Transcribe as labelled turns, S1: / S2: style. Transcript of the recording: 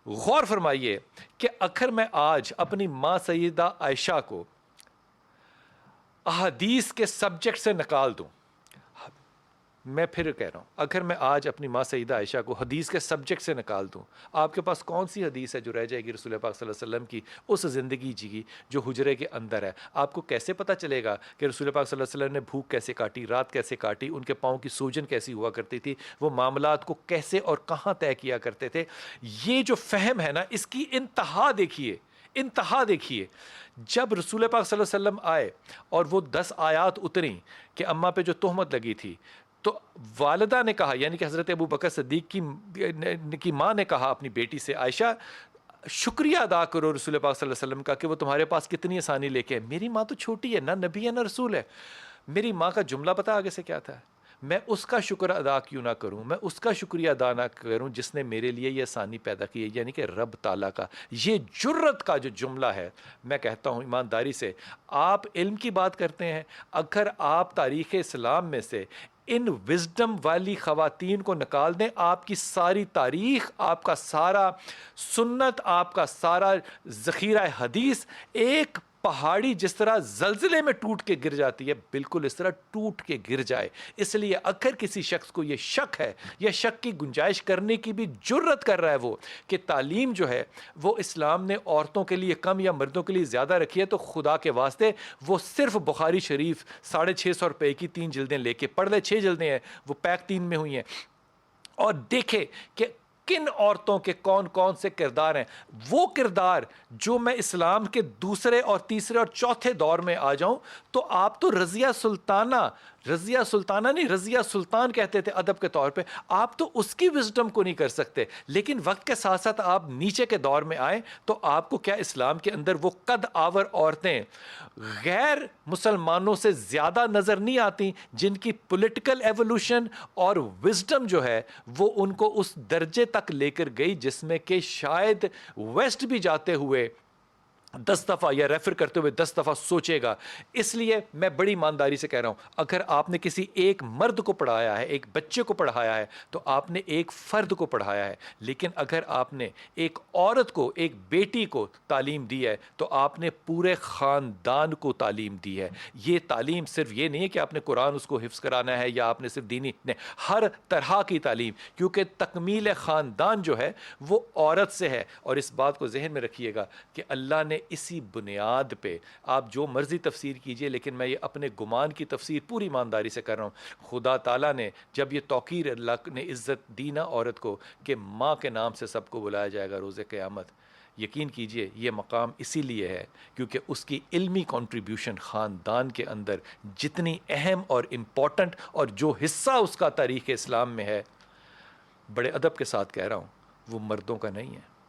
S1: غور فرمائیے کہ اگر میں آج اپنی ماں سیدہ عائشہ کو احادیث کے سبجیکٹ سے نکال دوں، میں پھر کہہ رہا ہوں، اگر میں آج اپنی ماں سیدہ عائشہ کو حدیث کے سبجیکٹ سے نکال دوں، آپ کے پاس کون سی حدیث ہے جو رہ جائے گی رسول پاک صلی اللہ علیہ وسلم کی اس زندگی جی جو حجرے کے اندر ہے؟ آپ کو کیسے پتہ چلے گا کہ رسول پاک صلی اللہ علیہ وسلم نے بھوک کیسے کاٹی، رات کیسے کاٹی، ان کے پاؤں کی سوجن کیسی ہوا کرتی تھی، وہ معاملات کو کیسے اور کہاں طے کیا کرتے تھے؟ یہ جو فہم ہے نا، اس کی انتہا دیکھیے، انتہا دیکھیے۔ جب رسول پاک صلی اللہ علیہ وسلم آئے اور وہ 10 آیات اتریں کہ اماں پہ جو تہمت لگی تھی، تو والدہ نے کہا، یعنی کہ حضرت ابو بکر صدیق کی ماں نے کہا اپنی بیٹی سے، عائشہ شکریہ ادا کرو رسول پاک صلی اللہ علیہ وسلم کا کہ وہ تمہارے پاس کتنی آسانی لے کے ہے۔ میری ماں تو چھوٹی ہے، نہ نبی ہے نہ رسول ہے۔ میری ماں کا جملہ پتہ آگے سے کیا تھا؟ میں اس کا شکر ادا کیوں نہ کروں، میں اس کا شکریہ ادا نہ کروں جس نے میرے لیے یہ آسانی پیدا کی ہے، یعنی کہ رب تعالیٰ کا۔ یہ جرت کا جو جملہ ہے، میں کہتا ہوں ایمانداری سے، آپ علم کی بات کرتے ہیں، اگر آپ تاریخ اسلام میں سے ان وزڈم والی خواتین کو نکال دیں، آپ کی ساری تاریخ، آپ کا سارا سنت، آپ کا سارا ذخیرہ حدیث ایک پہاڑی جس طرح زلزلے میں ٹوٹ کے گر جاتی ہے، بالکل اس طرح ٹوٹ کے گر جائے۔ اس لیے اگر کسی شخص کو یہ شک ہے، یا شک کی گنجائش کرنے کی بھی جرت کر رہا ہے وہ، کہ تعلیم جو ہے وہ اسلام نے عورتوں کے لیے کم یا مردوں کے لیے زیادہ رکھی ہے، تو خدا کے واسطے وہ صرف بخاری شریف 650 روپے کی 3 جلدیں لے کے پڑھ لے، 6 جلدیں ہیں، وہ پیک 3 میں ہوئی ہیں، اور دیکھے کہ کن عورتوں کے کون کون سے کردار ہیں۔ وہ کردار جو میں اسلام کے دوسرے اور تیسرے اور چوتھے دور میں آ جاؤں تو آپ تو رضیہ سلطانہ نہیں، رضیہ سلطان کہتے تھے ادب کے طور پہ، آپ تو اس کی وزڈم کو نہیں کر سکتے۔ لیکن وقت کے ساتھ ساتھ آپ نیچے کے دور میں آئیں تو آپ کو کیا اسلام کے اندر وہ قد آور عورتیں غیر مسلمانوں سے زیادہ نظر نہیں آتی، جن کی پولیٹیکل ایوولوشن اور وزڈم جو ہے وہ ان کو اس درجے تک لے کر گئی جس میں کہ شاید ویسٹ بھی جاتے ہوئے 10 دفعہ یا ریفر کرتے ہوئے 10 دفعہ سوچے گا۔ اس لیے میں بڑی ایمانداری سے کہہ رہا ہوں، اگر آپ نے کسی ایک مرد کو پڑھایا ہے، ایک بچے کو پڑھایا ہے، تو آپ نے ایک فرد کو پڑھایا ہے۔ لیکن اگر آپ نے ایک عورت کو، ایک بیٹی کو تعلیم دی ہے، تو آپ نے پورے خاندان کو تعلیم دی ہے۔ یہ تعلیم صرف یہ نہیں ہے کہ آپ نے قرآن اس کو حفظ کرانا ہے یا آپ نے صرف دینی، نہیں، ہر طرح کی تعلیم، کیونکہ تکمیل خاندان جو ہے وہ عورت سے ہے۔ اور اس بات کو ذہن میں رکھیے گا کہ اللہ نے اسی بنیاد پہ، آپ جو مرضی تفسیر کیجئے، لیکن میں یہ اپنے گمان کی تفسیر پوری ایمانداری سے کر رہا ہوں، خدا تعالیٰ نے جب یہ توقیر اللہ نے عزت دی نا عورت کو کہ ماں کے نام سے سب کو بلایا جائے گا روز قیامت، یقین کیجئے یہ مقام اسی لیے ہے کیونکہ اس کی علمی کنٹریبیوشن خاندان کے اندر جتنی اہم اور امپورٹنٹ، اور جو حصہ اس کا تاریخ اسلام میں ہے، بڑے ادب کے ساتھ کہہ رہا ہوں، وہ مردوں کا نہیں ہے۔